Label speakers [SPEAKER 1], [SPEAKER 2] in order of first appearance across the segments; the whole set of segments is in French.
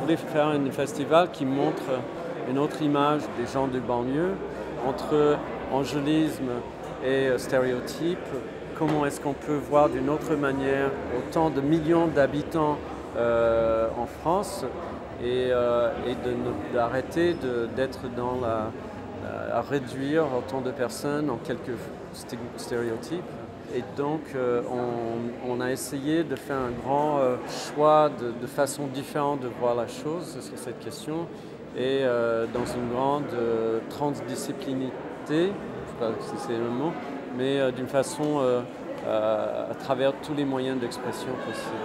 [SPEAKER 1] voulais faire un festival qui montre une autre image des gens du banlieue, entre angélisme et stéréotypes. Comment est-ce qu'on peut voir d'une autre manière autant de millions d'habitants en France et d'arrêter d'être dans à réduire autant de personnes en quelques stéréotypes. Et donc on a essayé de faire un grand choix de façon différente de voir la chose sur cette question et dans une grande transdisciplinarité, je ne sais pas si c'est le mot, mais d'une façon à travers tous les moyens d'expression possibles.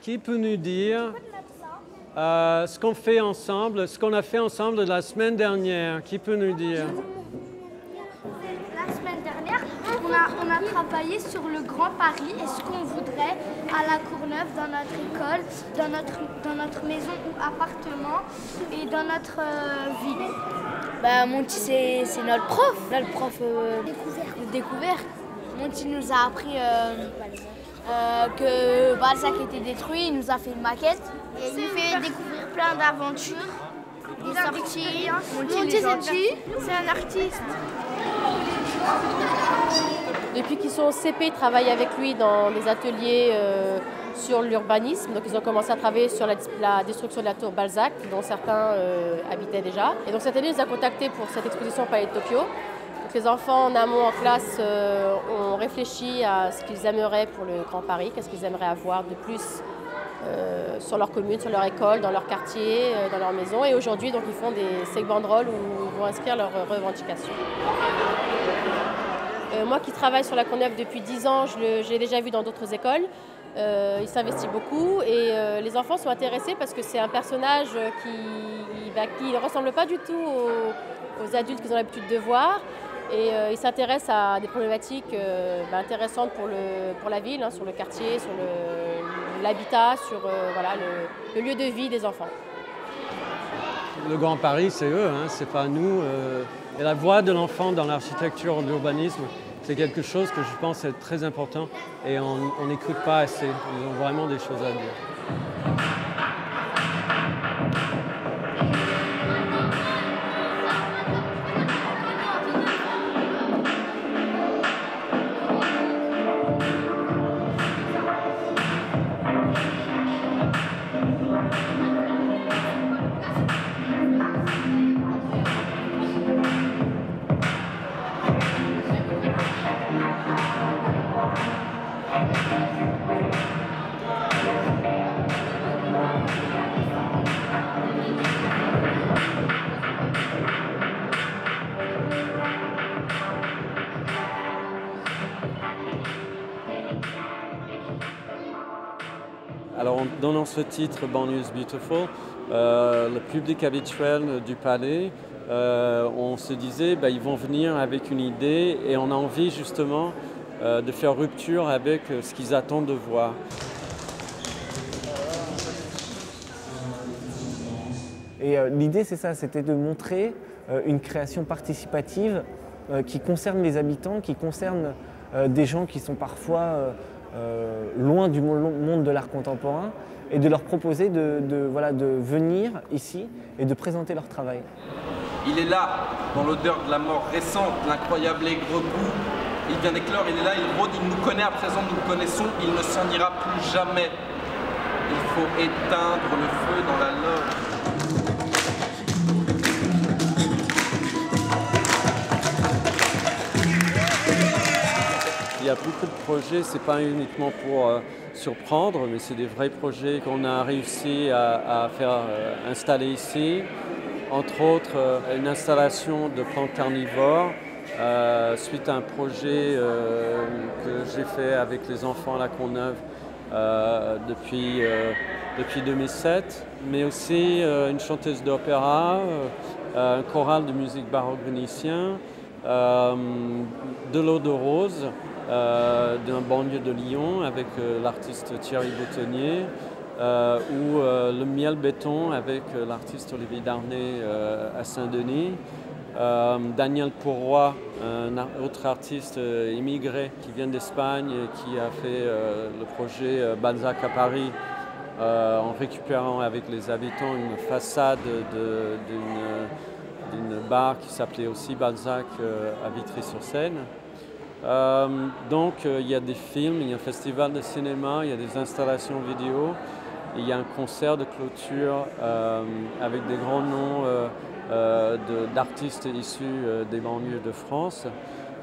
[SPEAKER 1] Qui peut nous dire ce qu'on fait ensemble, ce qu'on a fait ensemble la semaine dernière? Qui peut nous dire?
[SPEAKER 2] La semaine dernière, on a travaillé sur le Grand Paris et ce qu'on voudrait à la Courneuve, dans notre école, dans notre maison ou appartement et dans notre ville.
[SPEAKER 3] Bah, Monty, c'est notre prof de découverte. Monty nous a appris que Balzac était détruit, il nous a fait une maquette.
[SPEAKER 2] Et il nous fait découvrir plein d'aventures, des sorties.
[SPEAKER 3] Monty
[SPEAKER 2] c'est un artiste.
[SPEAKER 4] Depuis qu'ils sont au CP, ils travaillent avec lui dans des ateliers sur l'urbanisme. Donc ils ont commencé à travailler sur la destruction de la tour Balzac, dont certains habitaient déjà. Et donc cette année, ils nous a contactés pour cette exposition au Palais de Tokyo. Donc les enfants en amont en classe ont réfléchi à ce qu'ils aimeraient pour le Grand Paris, qu'est-ce qu'ils aimeraient avoir de plus sur leur commune, sur leur école, dans leur quartier, dans leur maison. Et aujourd'hui, donc, ils font ces banderoles où ils vont inscrire leurs revendications. Moi qui travaille sur la Courneuve depuis 10 ans, je l'ai déjà vu dans d'autres écoles. Il s'investit beaucoup et les enfants sont intéressés parce que c'est un personnage qui ne ressemble pas du tout aux adultes qu'ils ont l'habitude de voir. Et il s'intéresse à des problématiques intéressantes pour la ville, sur le quartier, sur l'habitat, sur le lieu de vie des enfants.
[SPEAKER 1] Le Grand Paris, c'est eux, c'est pas nous. Et la voix de l'enfant dans l'architecture, en urbanisme, c'est quelque chose que je pense est très important et on n'écoute pas assez. Ils ont vraiment des choses à dire. Alors en donnant ce titre Banlieues Beautiful, le public habituel du Palais, on se disait ils vont venir avec une idée et on a envie justement de faire rupture avec ce qu'ils attendent de voir.
[SPEAKER 5] Et l'idée c'est ça, c'était de montrer une création participative qui concerne les habitants, qui concerne des gens qui sont parfois loin du monde de l'art contemporain et de leur proposer de venir ici et de présenter leur travail.
[SPEAKER 6] Il est là, dans l'odeur de la mort récente, l'incroyable aigre goût. Il vient d'éclore, il est là, il rôde, il nous connaît à présent, nous le connaissons, il ne s'en ira plus jamais. Il faut éteindre le feu dans la loge.
[SPEAKER 1] Il y a beaucoup de projets, ce n'est pas uniquement pour surprendre, mais c'est des vrais projets qu'on a réussi à faire installer ici. Entre autres, une installation de plantes carnivores suite à un projet que j'ai fait avec les enfants à la Courneuve depuis 2007, mais aussi une chanteuse d'opéra, un choral de musique baroque vénitien, De l'eau de rose d'un banlieue de Lyon avec l'artiste Thierry Boutonnier, ou le miel béton avec l'artiste Olivier Darnay à Saint-Denis. Daniel Pourroy, un autre artiste immigré qui vient d'Espagne et qui a fait le projet Balzac à Paris en récupérant avec les habitants une façade d'une bar qui s'appelait aussi Balzac à Vitry-sur-Seine. Donc il y a des films, il y a un festival de cinéma, il y a des installations vidéo, il y a un concert de clôture avec des grands noms d'artistes issus des banlieues de France.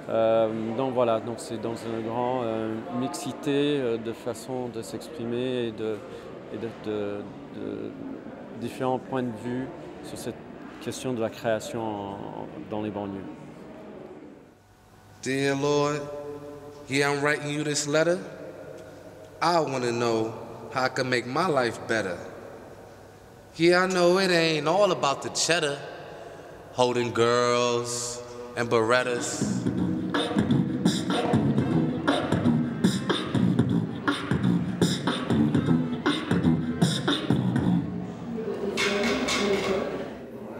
[SPEAKER 1] Donc voilà, donc c'est dans une grande mixité de façons de s'exprimer et de différents points de vue sur cette question de la création dans les banlieues.
[SPEAKER 7] Dear Lord, yeah, I'm writing you this letter. I want to know how I can make my life better. Yeah, I know it ain't all about the cheddar, holding girls and Berettas.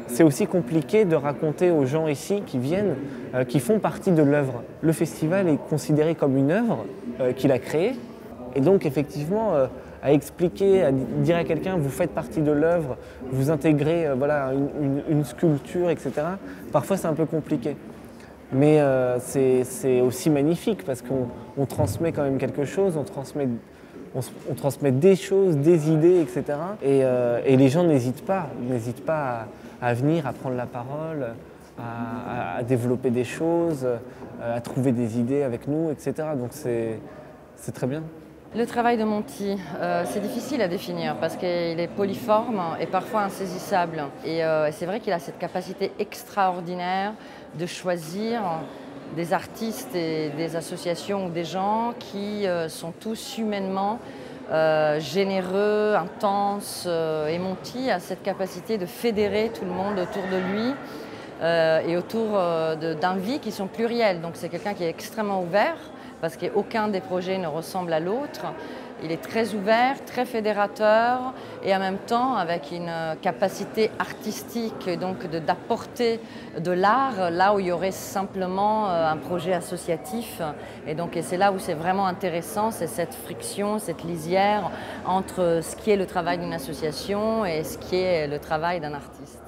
[SPEAKER 5] C'est aussi compliqué de raconter aux gens ici qui viennent, qui font partie de l'œuvre. Le festival est considéré comme une œuvre qu'il a créée. Et donc effectivement, à expliquer, à dire à quelqu'un vous faites partie de l'œuvre, vous intégrez voilà, une sculpture, etc. Parfois c'est un peu compliqué. Mais c'est aussi magnifique parce qu'on transmet quand même quelque chose, on transmet des choses, des idées, etc. Et les gens n'hésitent pas à venir, à prendre la parole, à développer des choses, à trouver des idées avec nous, etc. Donc c'est très bien.
[SPEAKER 8] Le travail de Monty, c'est difficile à définir parce qu'il est polyforme et parfois insaisissable. Et c'est vrai qu'il a cette capacité extraordinaire de choisir des artistes et des associations ou des gens qui sont tous humainement généreux, intenses. Et Monty a cette capacité de fédérer tout le monde autour de lui et autour d'envies qui sont plurielles. Donc c'est quelqu'un qui est extrêmement ouvert, parce qu'aucun des projets ne ressemble à l'autre. Il est très ouvert, très fédérateur et en même temps avec une capacité artistique donc d'apporter de l'art là où il y aurait simplement un projet associatif. Et c'est là où c'est vraiment intéressant, c'est cette friction, cette lisière entre ce qui est le travail d'une association et ce qui est le travail d'un artiste.